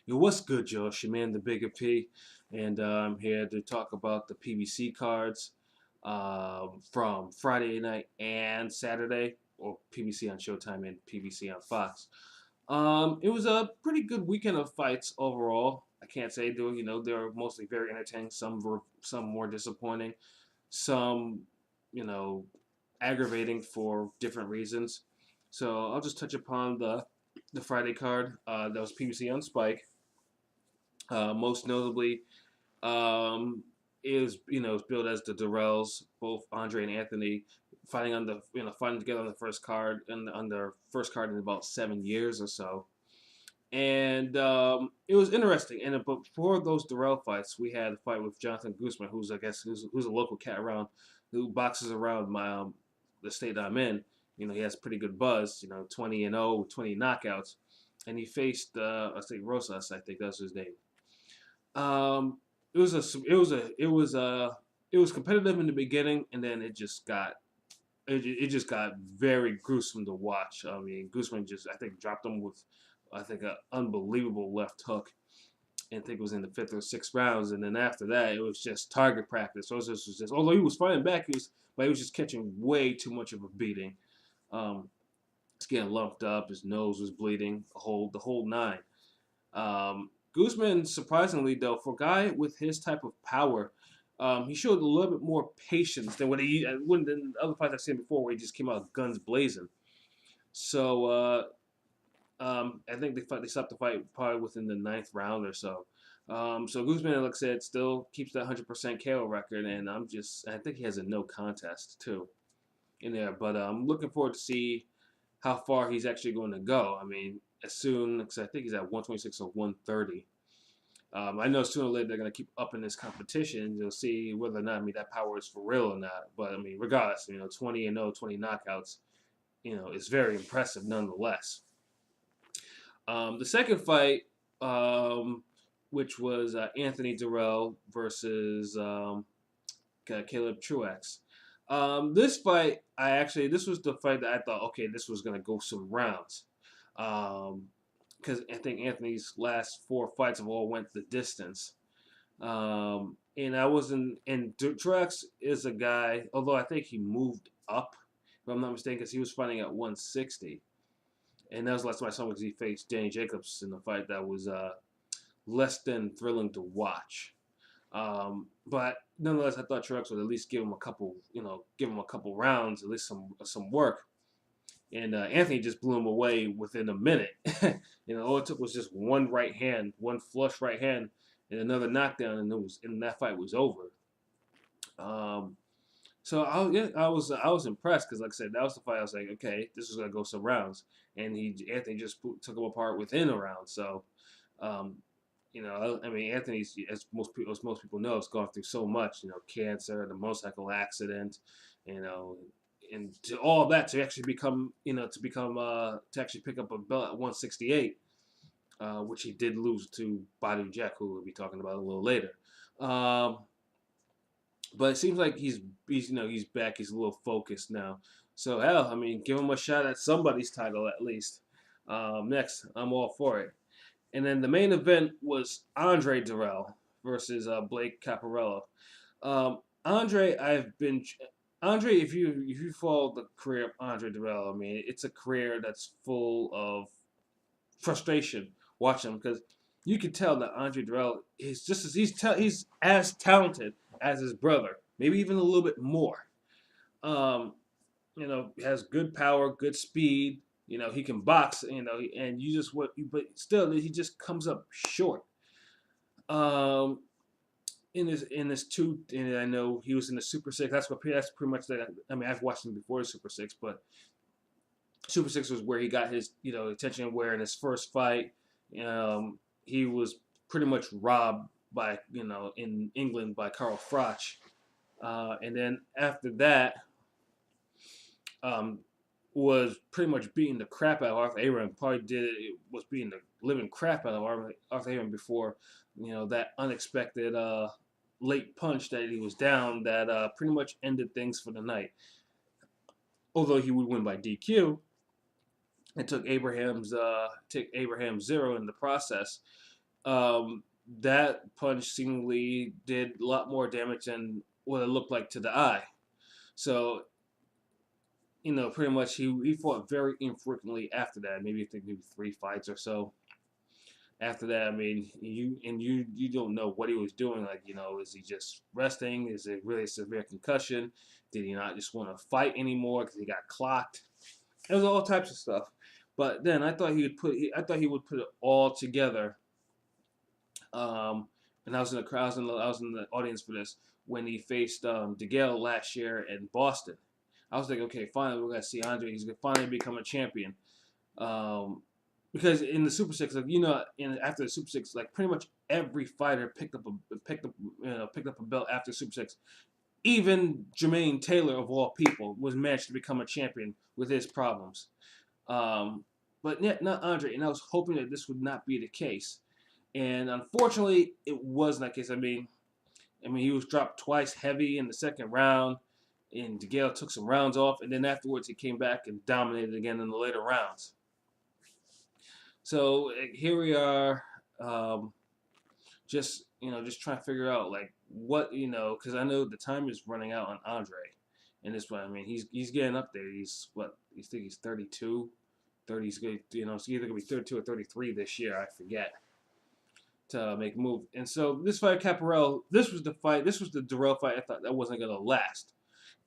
Yo, what's good, Joe? It's your man, the Bigga P, and I'm here to talk about the PBC cards from Friday night and Saturday, or PBC on Showtime and PBC on Fox. It was a pretty good weekend of fights overall. I can't say they were mostly very entertaining. Some were more disappointing, some you know aggravating for different reasons. So I'll just touch upon the Friday card. That was PBC on Spike. Most notably, is is billed as the Dirrells, both Andre and Anthony, fighting together on the first card and on their first card in about 7 years or so. And it was interesting. And but before those Dirrell fights, we had a fight with Jonathan Guzman, who's a local cat around, who boxes around the state that I'm in. He has pretty good buzz. 20-0 with 20 knockouts, and he faced I think Rosas. I think that's his name. It was it was competitive in the beginning, and then it just got very gruesome to watch. I mean, Guzman just I think dropped him with an unbelievable left hook, and I think it was in the fifth or sixth rounds. And then after that, it was just target practice. So it was just although he was fighting back, he was just catching way too much of a beating. He's getting lumped up. His nose was bleeding. The whole nine. Guzman, surprisingly though, for a guy with his type of power, he showed a little bit more patience than than other fights I've seen before, where he just came out guns blazing. So I think they stopped the fight probably within the ninth round or so. So Guzman, like I said, still keeps that 100% KO record, and I think he has a no contest too in there. But I'm looking forward to see how far he's actually going to go. I mean, as soon, because I think he's at 126 or 130. I know sooner or later they're going to keep upping this competition. You'll see whether or not that power is for real or not. But I mean, regardless, 20-0, 20 knockouts, it's very impressive nonetheless. The second fight, which was Anthony Dirrell versus Caleb Truax. This fight, this was the fight that I thought, okay, this was gonna go some rounds, because I think Anthony's last four fights have all went the distance. And I wasn't, and Truax is a guy, although I think he moved up, if I'm not mistaken, because he was fighting at 160, and that was the last time I saw him because he faced Danny Jacobs in a fight that was less than thrilling to watch. But nonetheless, I thought Truax would at least give him a couple, give him a couple rounds, at least some work. And Anthony just blew him away within a minute. All it took was just one flush right hand, and another knockdown, and that fight was over. So I was impressed because, like I said, that was the fight. I was like, okay, this is gonna go some rounds, and Anthony just took him apart within a round. So, I mean, Anthony's, as most people know, has gone through so much. Cancer, the motorcycle accident, and to all that to actually become, to actually pick up a belt at 168, which he did lose to Badu Jack, who we'll be talking about a little later. But it seems like he's back. He's a little focused now. So hell, I mean, give him a shot at somebody's title at least. Next, I'm all for it. And then the main event was Andre Dirrell versus Blake Caparello. Andre, if you follow the career of Andre Dirrell, I mean, it's a career that's full of frustration watching him, because you can tell that Andre Dirrell is he's as talented as his brother, maybe even a little bit more. Has good power, good speed. He can box. And but still, he just comes up short. In this two, and I know he was in the Super Six. That's pretty much that. I mean, I've watched him before the Super Six, but Super Six was where he got his attention. Where in his first fight, he was pretty much robbed by in England by Carl Froch, and then after that, was pretty much beating the crap out of Arthur Abraham. Was beating the living crap out of Arthur Abraham before that unexpected late punch that he was down that pretty much ended things for the night. Although he would win by DQ, it took Abraham zero in the process. Um, that punch seemingly did a lot more damage than what it looked like to the eye. So, pretty much he fought very infrequently after that. Maybe I think maybe 3 fights or so. After that, I mean, you don't know what he was doing. Like, is he just resting? Is it really a severe concussion? Did he not just want to fight anymore because he got clocked? It was all types of stuff. But then I thought he would put it all together. And I was in the crowd, I was in the audience for this when he faced DeGale last year in Boston. I was like, okay, finally we're gonna see Andre. He's gonna finally become a champion. Um, because in the Super Six, like after the Super Six, like pretty much every fighter picked up a belt after Super Six. Even Jermaine Taylor, of all people, was managed to become a champion with his problems. Um, but not Andre, and I was hoping that this would not be the case. And unfortunately, it wasn't that case. I mean, he was dropped twice heavy in the second round, and DeGale took some rounds off, and then afterwards he came back and dominated again in the later rounds. So here we are, just trying to figure out like what because I know the time is running out on Andre, and this one, I mean, he's getting up there. He's what? You think he's 32, 30? He's good. It's either gonna be 32 or 33 this year. I forget to make a move. And so this fight, Caparello, this was the fight. This was the Dirrell fight. I thought that wasn't gonna last,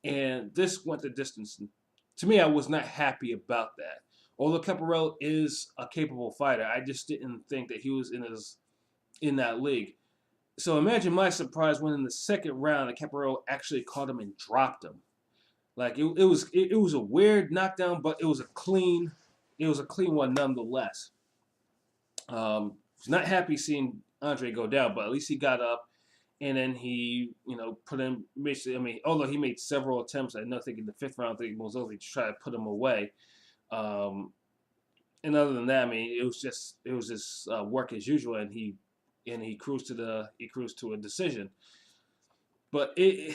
and this went the distance. And to me, I was not happy about that. Although Caparello is a capable fighter, I just didn't think that he was in that league. So imagine my surprise when in the second round, the Caparello actually caught him and dropped him. Like it was a weird knockdown, but it was a clean one nonetheless. Was not happy seeing Andre go down, but at least he got up, and then he, put him. Basically, I mean, although he made several attempts, I know, I think in the fifth round, I think Mozovi to try to put him away. Um, and other than that, I mean, it was just work as usual, and he cruised to a decision. But I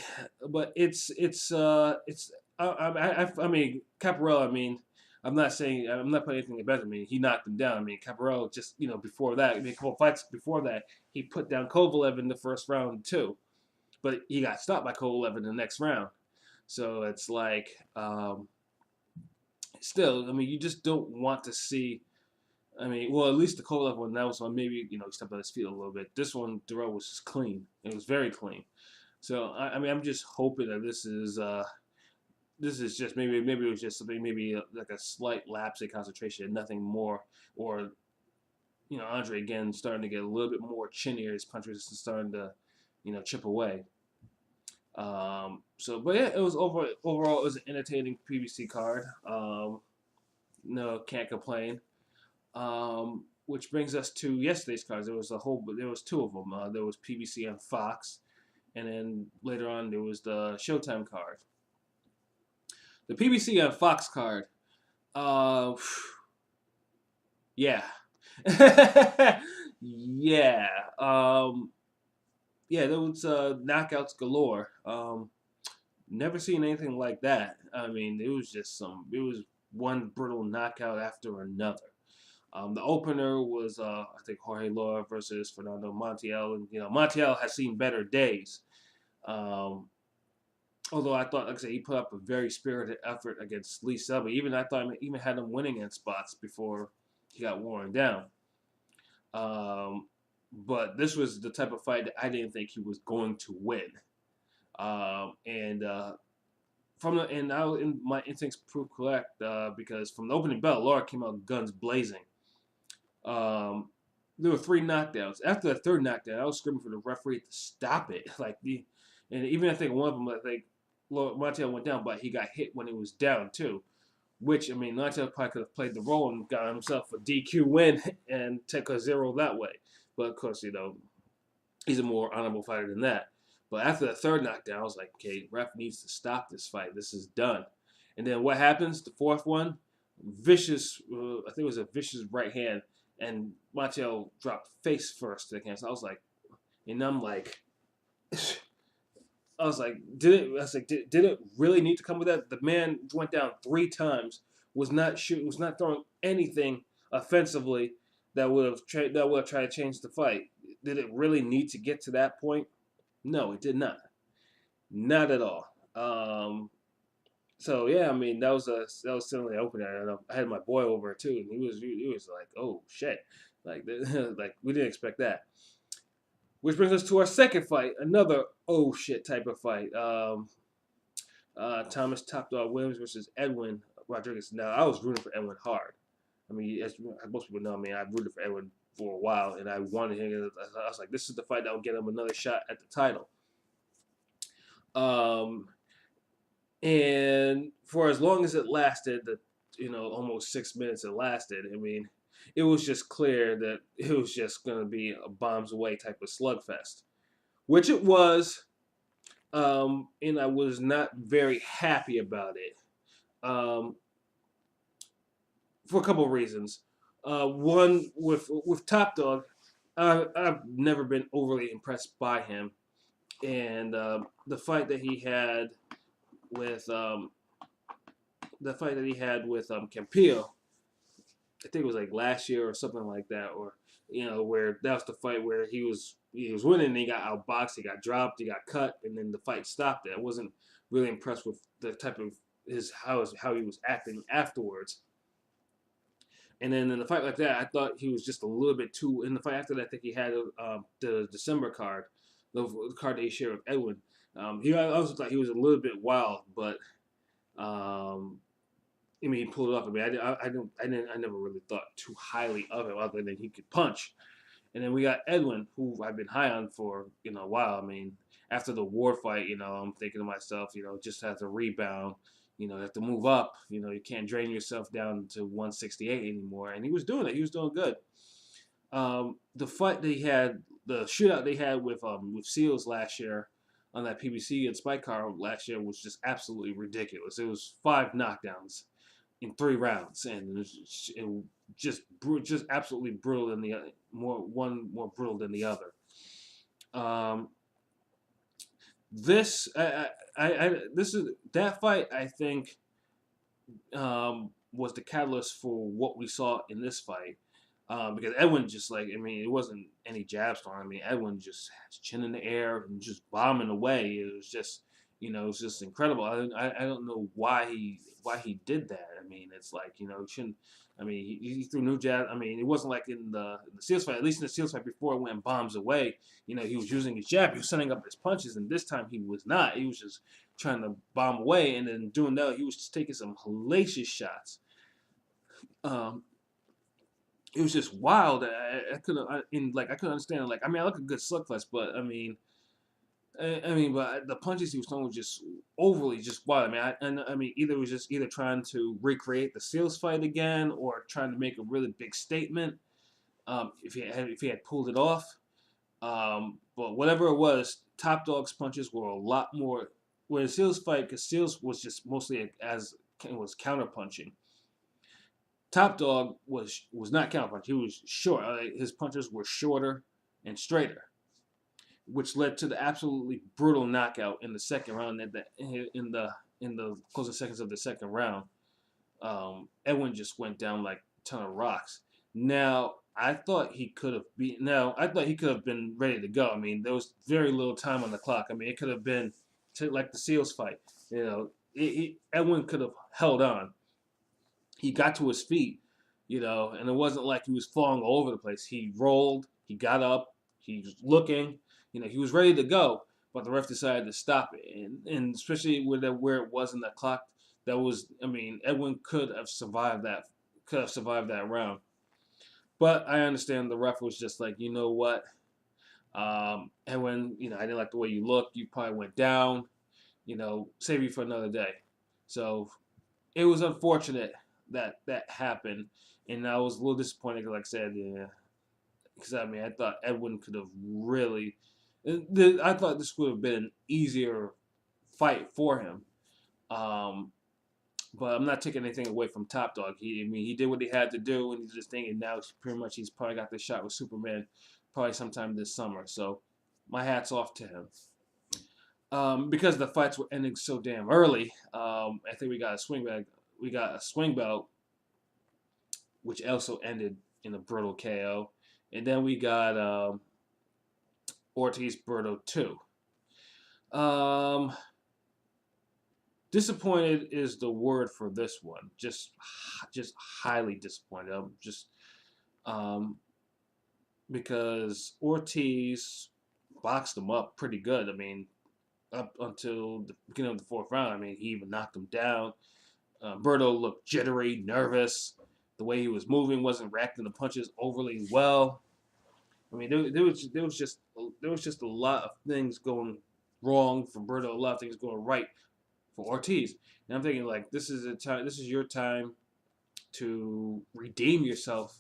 mean, Caparello. I mean, I'm not putting anything about him. I mean, he knocked him down. I mean, Caparello just before that, I mean, a couple of fights before that, he put down Kovalev in the first round too, but he got stopped by Kovalev in the next round. So it's like, still, I mean, you just don't want to see. I mean, well, at least the Kovalev one, that was one maybe he stepped on his feet a little bit. This one, Dirrell was just clean. It was very clean. So I mean, I'm just hoping that this is just maybe it was just something, maybe like a slight lapse in concentration, nothing more, or Andre again starting to get a little bit more chinnier. His punch resistance starting to chip away. But yeah, it was overall it was an entertaining PBC card. No, can't complain. Which brings us to yesterday's cards. There was two of them. There was PBC on Fox, and then later on there was the Showtime card. The PBC on Fox card, uh, yeah, yeah, yeah. There was knockouts galore. Never seen anything like that. I mean, it was one brutal knockout after another. The opener was, I think, Jorge Lora versus Fernando Montiel, and Montiel has seen better days. Um, Although I thought, like I said, he put up a very spirited effort against Lee Selby. I thought he even had him winning in spots before he got worn down. But this was the type of fight that I didn't think he was going to win. And my instincts proved correct because from the opening bell, Laura came out guns blazing. There were 3 knockdowns. After the third knockdown, I was screaming for the referee to stop it. And even I think one of them, I think Montiel went down, but he got hit when he was down too. Which, I mean, Montiel probably could have played the role and got himself a DQ win and take a 0 that way. But of course, he's a more honorable fighter than that. But after the third knockdown, I was like, okay, ref needs to stop this fight. This is done. And then what happens? The fourth one, vicious. I think it was a vicious right hand, and Montiel dropped face first against. I was like, and I'm like. I was like, did it really need to come with that? The man went down 3 times, was not throwing anything offensively that would have tried to change the fight. Did it really need to get to that point? No, it did not. Not at all. So yeah, I mean that was certainly an opener. And I had my boy over too, and he was like, oh shit, like like we didn't expect that. Which brings us to our second fight, another oh shit type of fight. Thomas Top Dog Williams versus Edwin Rodriguez. Now I was rooting for Edwin hard. I mean, as most people know, I mean I rooted for Edwin for a while, and I wanted him. I was like, this is the fight that will get him another shot at the title. And for as long as it lasted, almost 6 minutes it lasted. I mean, it was just clear that it was just going to be a bombs away type of slugfest, which it was. And I was not very happy about it for a couple of reasons. One, with Top Dog, I've never been overly impressed by him, and the fight that he had with Campillo, I think it was like last year or something like that, or where that was the fight where he was winning, and he got outboxed, he got dropped, he got cut, and then the fight stopped. There, I wasn't really impressed with the type of how he was acting afterwards. And then in the fight like that, I thought he was just a little bit too. In the fight after that, I think he had the December card, the card that he shared with Edwin. I also thought he was a little bit wild, but I mean, he pulled it off. I mean, I never really thought too highly of him, other than he could punch. And then we got Edwin, who I've been high on for a while. I mean, after the Ward fight, I'm thinking to myself, just have to rebound. You have to move up. You can't drain yourself down to 168 anymore. And he was doing it. He was doing good. The fight they had, the shootout they had with Seals last year on that PBC and Spike Car last year was just absolutely ridiculous. It was 5 knockdowns in 3 rounds, and it was just absolutely brutal than the other, more brutal than the other. This is that fight, I think, was the catalyst for what we saw in this fight. Because Edwin just it wasn't any jab storm. I mean, Edwin just has chin in the air and just bombing away. It was just, it was just incredible. I don't know why he did that. I mean, it's like, he shouldn't. I mean, he threw new jab. I mean, it wasn't like in the Seals fight. At least in the Seals fight before it went bombs away, he was using his jab. He was setting up his punches, and this time he was not. He was just trying to bomb away, and then doing that, he was just taking some hellacious shots. It was just wild. I couldn't understand. Like, I mean, I like a good slugfest, but I mean, but the punches he was throwing was just overly just wild. I mean, either was just trying to recreate the Seals fight again, or trying to make a really big statement. If he had pulled it off, but whatever it was, Top Dog's punches were a lot more. Where the Seals fight, because Seals was just mostly was counter punching. Top Dog was not counter punch. He was short. His punches were shorter and straighter, which led to the absolutely brutal knockout in the second round. In the closing seconds of the second round, Edwin just went down like a ton of rocks. Now I thought he could have been ready to go. I mean, there was very little time on the clock. I mean, it could have been like the Seals fight. Edwin could have held on. He got to his feet, and it wasn't like he was falling all over the place. He rolled, he got up, he was looking, he was ready to go, but the ref decided to stop it. And especially where it was in the clock, Edwin could have survived that round. But I understand the ref was just like, you know what, Edwin, I didn't like the way you looked. You probably went down, save you for another day. So it was unfortunate that happened, and I was a little disappointed, like I said, because I thought Edwin could have really. I thought this would have been an easier fight for him, but I'm not taking anything away from Top Dog. He did what he had to do, and he's just thinking now he's probably got this shot with Superman, probably sometime this summer. So my hat's off to him. Because the fights were ending so damn early, I think we got a swing belt, which also ended in a brutal KO. And then we got Ortiz Berto 2. Um, Disappointed is the word for this one. Just highly disappointed. I'm just um, because Ortiz boxed him up pretty good. I mean, up until the beginning of the fourth round. I mean, he even knocked him down. Berto looked jittery, nervous. The way he was moving wasn't reacting to punches overly well. I mean, there was just a lot of things going wrong for Berto, a lot of things going right for Ortiz. And I'm thinking like this is a time, this is your time to redeem yourself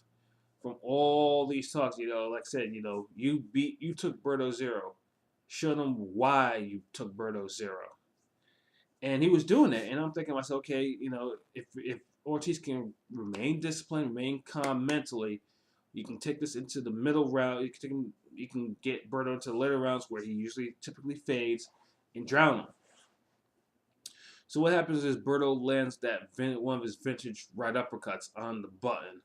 from all these talks. You know, like I said, you took Berto 0. Show them why you took Berto 0. And he was doing it, and I'm thinking to myself, okay, if Ortiz can remain disciplined, remain calm mentally, you can take this into the middle round. You can get Berto into the later rounds where he usually typically fades and drown him. So what happens is Berto lands one of his vintage right uppercuts on the button,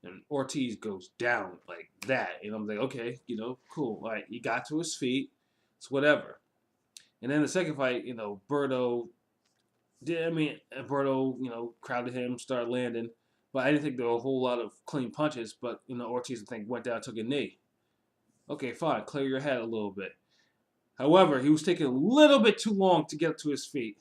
and Ortiz goes down like that. And I'm like, okay, cool. All right, he got to his feet. It's whatever. And then the second fight, Berto crowded him, started landing, but I didn't think there were a whole lot of clean punches. But Ortiz, I think, went down, took a knee. Okay, fine, clear your head a little bit. However, he was taking a little bit too long to get to his feet,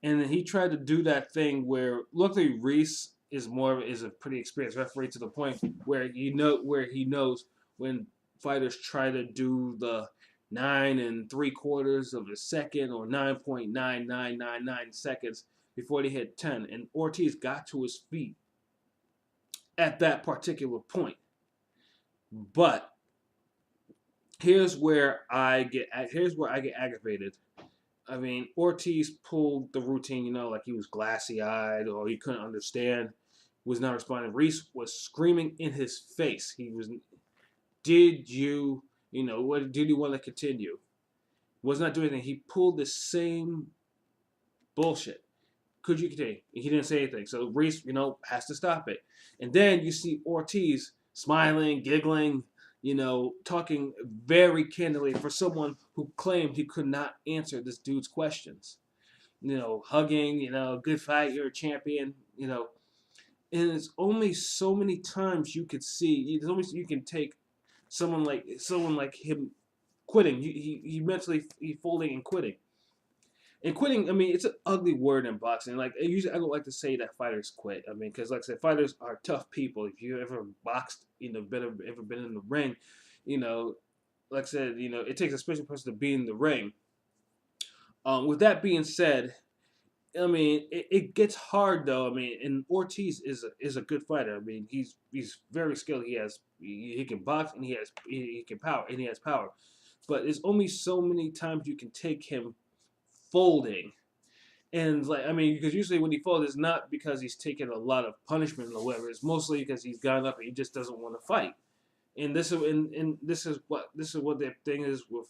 and then he tried to do that thing where, luckily, Reese is a pretty experienced referee to the point where he knows when fighters try to do the 9 3/4 of a second or 9.9999 seconds before they hit 10. And Ortiz got to his feet at that particular point. But here's where I get aggravated. I mean, Ortiz pulled the routine, like he was glassy-eyed or he couldn't understand, was not responding. Reese was screaming in his face. Did you want to continue? Was not doing anything. He pulled the same bullshit. Could you continue? He didn't say anything. So Reese, has to stop it. And then you see Ortiz smiling, giggling, talking very candidly for someone who claimed he could not answer this dude's questions. Hugging, good fight, you're a champion, And it's only so many times you could see, there's only you can take someone like him quitting. He mentally folding and quitting. And quitting, I mean, it's an ugly word in boxing. Like usually, I don't like to say that fighters quit. I mean, because like I said, fighters are tough people. If you ever boxed, ever been in the ring, like I said, it takes a special person to be in the ring. With that being said, I mean, it gets hard though. I mean, and Ortiz is a good fighter. I mean, he's very skilled. He can box and he can power and he has power. But there's only so many times you can take him folding. And because usually when he folds, it's not because he's taking a lot of punishment or whatever. It's mostly because he's gone up and he just doesn't want to fight. And this is what the thing is with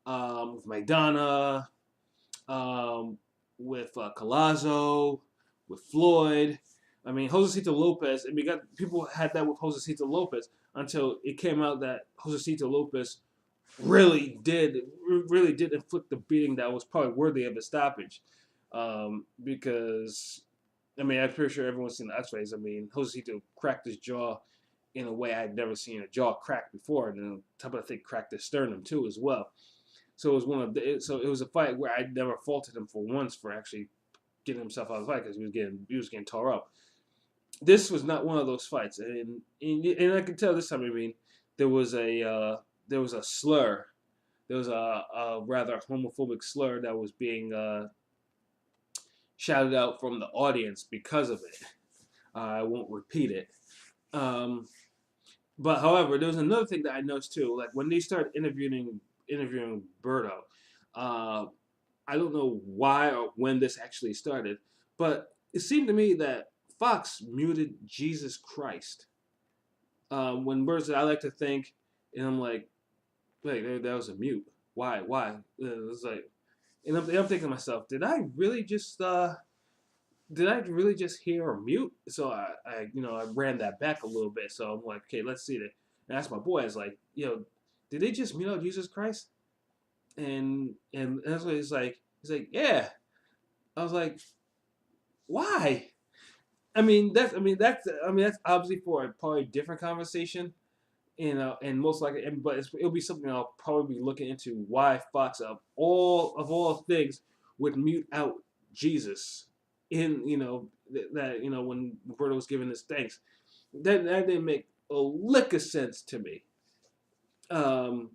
Maidana, with Collazo, with Floyd. I mean, Josecito Lopez. I mean, people had that with Josecito Lopez until it came out that Josecito Lopez really did inflict the beating that was probably worthy of a stoppage. Because, I mean, I'm pretty sure everyone's seen the X-rays. I mean, Josecito cracked his jaw in a way I'd never seen a jaw crack before, and then top of the thing cracked his sternum too as well. So it was it was a fight where I never faulted him for once for actually getting himself out of the fight because he was getting tore up. This was not one of those fights, and I can tell this time. I mean, there was a slur. There was a rather homophobic slur that was being shouted out from the audience because of it. I won't repeat it. But however, there was another thing that I noticed too. Like when they started interviewing Berto, I don't know why or when this actually started, but it seemed to me that Fox muted Jesus Christ. When Berto said, "I like to think," and I'm like, wait, that was a mute. Why? It was like, and I'm thinking to myself, did I really just did I really just hear a mute? So I ran that back a little bit. So I'm like, okay, let's see that. And I asked my boy, I was like, did they just mute out Jesus Christ? And that's what he's like, yeah. I was like, why? That's obviously for a probably different conversation, and most likely, but it'll be something I'll probably be looking into. Why Fox of all things would mute out Jesus in that when Roberto was giving his thanks, that didn't make a lick of sense to me. Um,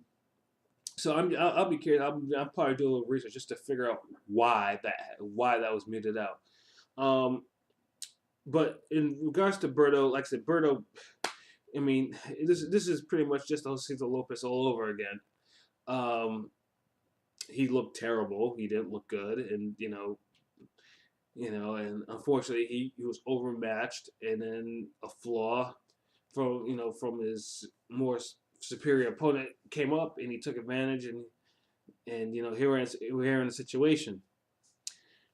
so I'll be curious. I'll probably do a little research just to figure out why that was muted out. Um, but in regards to Berto, like I said, Berto, I mean, this is pretty much just José Lopez all over again. Um, he looked terrible. He didn't look good, and and unfortunately he was overmatched, and then a flaw from his more superior opponent came up, and he took advantage, and here we're in a situation.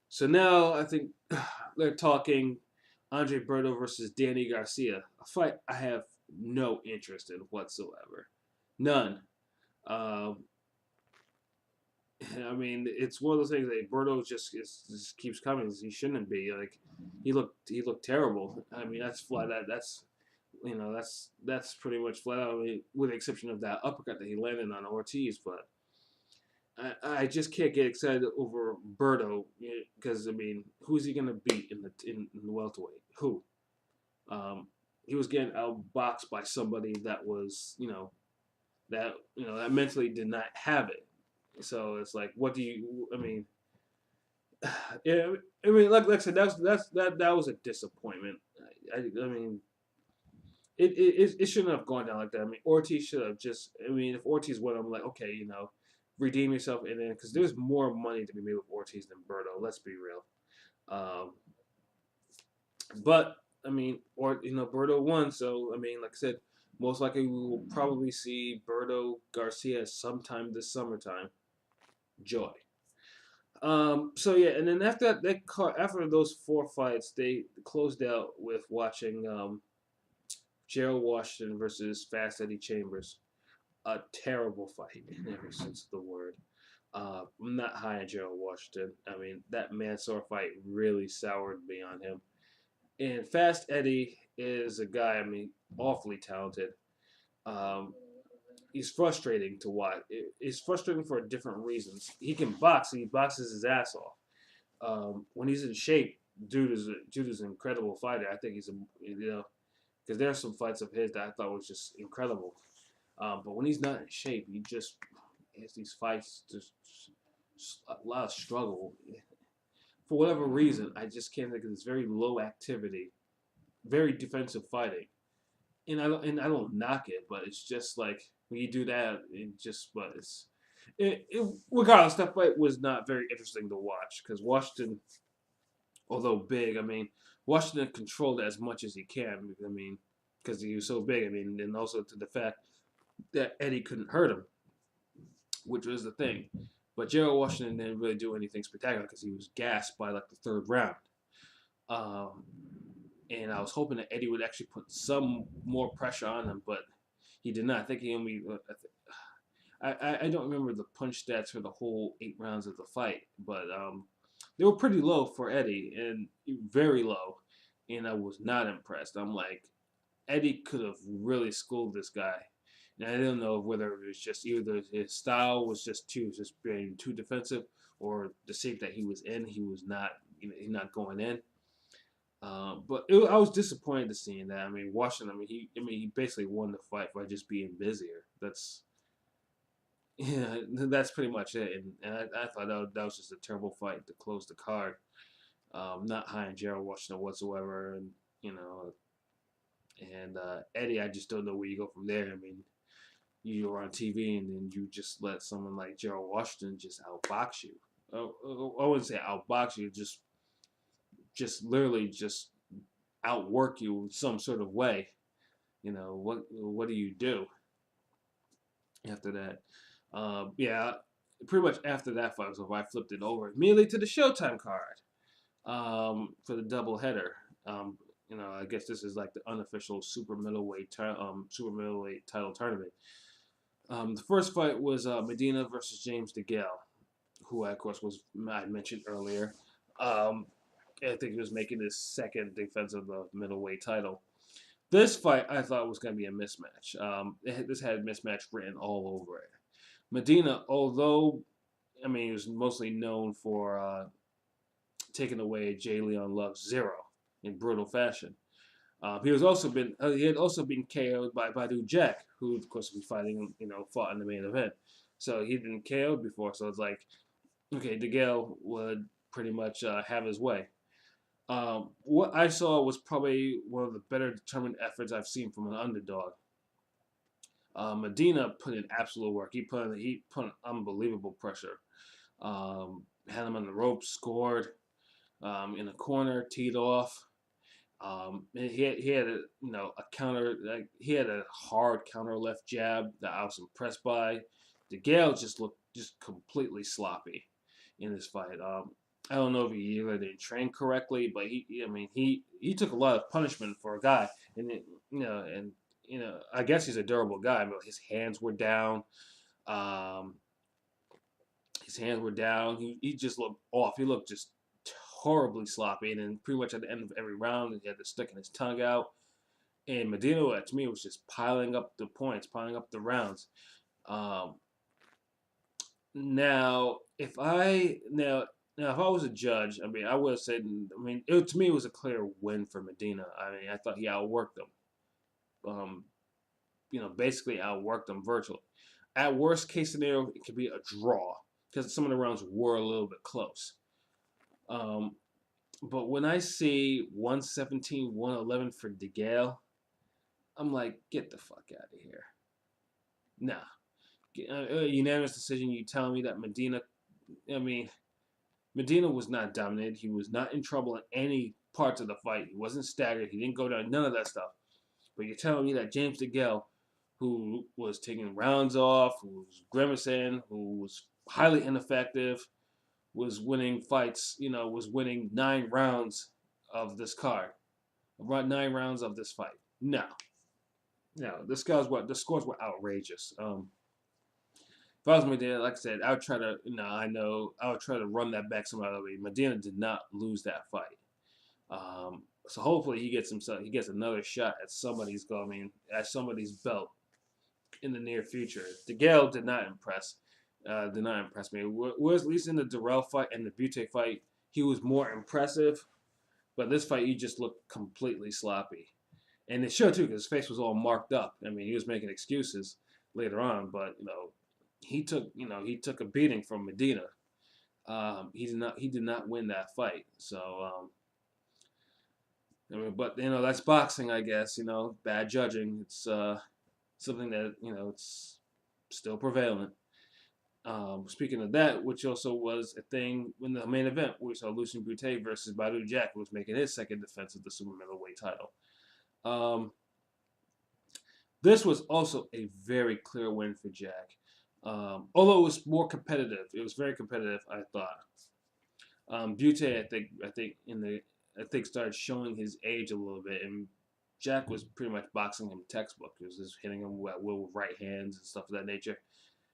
So now I think they're talking Andre Berto versus Danny Garcia, a fight I have no interest in whatsoever, none. Um, I mean, it's one of those things that Berto just keeps coming. He shouldn't be like he looked terrible. I mean, that's flat out. That's pretty much flat out. I mean, with the exception of that uppercut that he landed on Ortiz, but I just can't get excited over Berto because I mean, who's he gonna beat in the welterweight? Who? Um, he was getting outboxed by somebody that was that mentally did not have it. So it's like, what do you? I mean, yeah, I mean, like I said, that was a disappointment. I mean, it shouldn't have gone down like that. I mean, Ortiz should have just. I mean, if Ortiz won, I'm like, okay, redeem yourself, and then because there's more money to be made with Ortiz than Berto. Let's be real. Um, but I mean, Berto won, so I mean, like I said, most likely we will probably see Berto Garcia sometime this summertime. Joy. So yeah, and then after those four fights, they closed out with watching Gerald Washington versus Fast Eddie Chambers. A terrible fight in every sense of the word. I'm not high on Gerald Washington. I mean, that Mansoor fight really soured me on him. And Fast Eddie is a guy, I mean, awfully talented. Um, he's frustrating to watch. It's frustrating for different reasons. He can box. He boxes his ass off. When he's in shape, dude is an incredible fighter. I think he's because there are some fights of his that I thought was just incredible. But when he's not in shape, he has these fights just a lot of struggle. For whatever reason, I just can't think of this very low activity, very defensive fighting. And I don't knock it, but it's just like when you do that, it just but regardless, that fight was not very interesting to watch because Washington, although big, I mean Washington controlled as much as he can. I mean, because he was so big. I mean, and also to the fact that Eddie couldn't hurt him, which was the thing. But Gerald Washington didn't really do anything spectacular because he was gassed by like the third round. Um, and I was hoping that Eddie would actually put some more pressure on him, but he did not. I think he only. I don't remember the punch stats for the whole 8 rounds of the fight, but they were pretty low for Eddie and very low, and I was not impressed. I'm like, Eddie could have really schooled this guy. And I don't know whether it was just either his style was just being too defensive, or the shape that he was in, he was not, he's not going in. I was disappointed to seeing that. I mean, Washington. I mean, he basically won the fight by just being busier. Yeah, that's pretty much it. And I thought that was just a terrible fight to close the card. Not high on Gerald Washington whatsoever, and you know, Eddie, I just don't know where you go from there. I mean, you're on TV and then you just let someone like Gerald Washington just outbox you. I wouldn't say outbox you, just literally just outwork you some sort of way. What do you do after that? Yeah, pretty much after that fight, so I flipped it over immediately to the Showtime card. for the doubleheader. I guess this is like the unofficial super middleweight title tournament. The first fight was Medina versus James DeGale, who of course I mentioned earlier. Um, I think he was making his second defense of the middleweight title. This fight I thought was going to be a mismatch. This had mismatch written all over it. Medina, although he was mostly known for taking away Jay Leon Love's zero in brutal fashion. He had also been KO'd by Badu Jack, who of course was fought in the main event. So he'd been KO'd before, so it's like, okay, DeGale would pretty much have his way. What I saw was probably one of the better determined efforts I've seen from an underdog. Medina put in absolute work. He put in unbelievable pressure. Had him on the ropes, scored in the corner, teed off. He had a counter, like he had a hard counter left jab that I was impressed by. DeGale just looked just completely sloppy in this fight. I don't know if he either didn't train correctly, but he took a lot of punishment for a guy, and I guess he's a durable guy, but his hands were down. Um, his hands were down. He just looked off. He looked just horribly sloppy, and then pretty much at the end of every round, he had to sticking his tongue out. And Medina, to me, was just piling up the points, piling up the rounds. Um, now, if I was a judge, I would have said, to me, it was a clear win for Medina. I thought he outworked them. Um, basically outworked them virtually. At worst case scenario, it could be a draw because some of the rounds were a little bit close. But when I see 117, 111 for DeGale, I'm like, get the fuck out of here. Nah. Unanimous decision. You telling me that Medina was not dominated. He was not in trouble in any parts of the fight. He wasn't staggered. He didn't go down. None of that stuff. But you're telling me that James DeGale, who was taking rounds off, who was grimacing, who was highly ineffective, was winning fights, was winning 9 rounds of this card. 9 rounds of this fight. No. The scores were outrageous. If I was Medina, like I said, I would try to, I would try to run that back some other way. Medina did not lose that fight. So hopefully he gets another shot at somebody's belt in the near future. DeGale did not impress. Did not impress me. Whereas at least in the Dirrells fight and the Bute fight, he was more impressive. But this fight, he just looked completely sloppy. And it showed too, because his face was all marked up. He was making excuses later on, but he took a beating from Medina. He did not win that fight. So but that's boxing, I guess. Bad judging. It's something that it's still prevalent. Speaking of that, which also was a thing in the main event, we saw Lucien Bute versus Badu Jack, who was making his second defense of the super middleweight title. This was also a very clear win for Jack. Although it was more competitive, it was very competitive. I thought Bute, I think started showing his age a little bit, and Jack was pretty much boxing him textbook. He was just hitting him at will with right hands and stuff of that nature.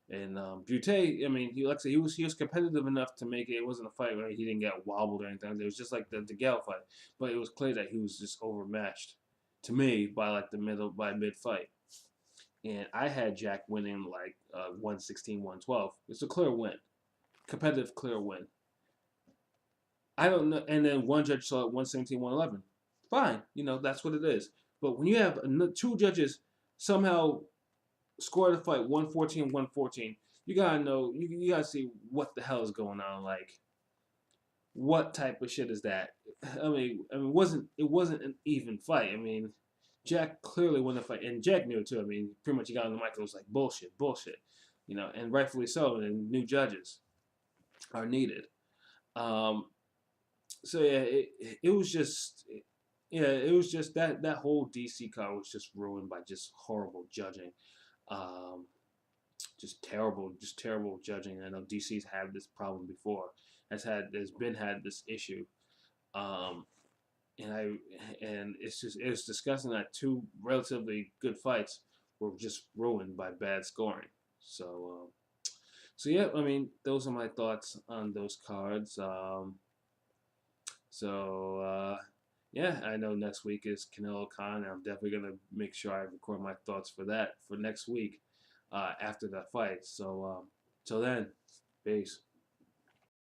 And Bute, he was competitive enough to make it. It wasn't a fight where he didn't get wobbled or anything. It was just like the DeGale fight, but it was clear that he was just overmatched to me by mid fight. And I had Jack winning 116, 112. It's a clear win, competitive clear win. I don't know. And then one judge saw it 117, 111. Fine, that's what it is. But when you have 2 judges somehow score the fight 114, 114, you gotta know, you gotta see what the hell is going on. Like, what type of shit is that? It wasn't an even fight. Jack clearly won the fight, and Jack knew it too. Pretty much he got on the mic and was like, bullshit, and rightfully so. And new judges are needed. So yeah, it was just that whole DC card was just ruined by just horrible judging. Just terrible judging. I know DC's had this problem before. Has had this issue. Um, and it's disgusting that two relatively good fights were just ruined by bad scoring. So so yeah, I mean those are my thoughts on those cards. So yeah, I know next week is Canelo Khan. I'm definitely gonna make sure I record my thoughts for that for next week after that fight. So till then, peace.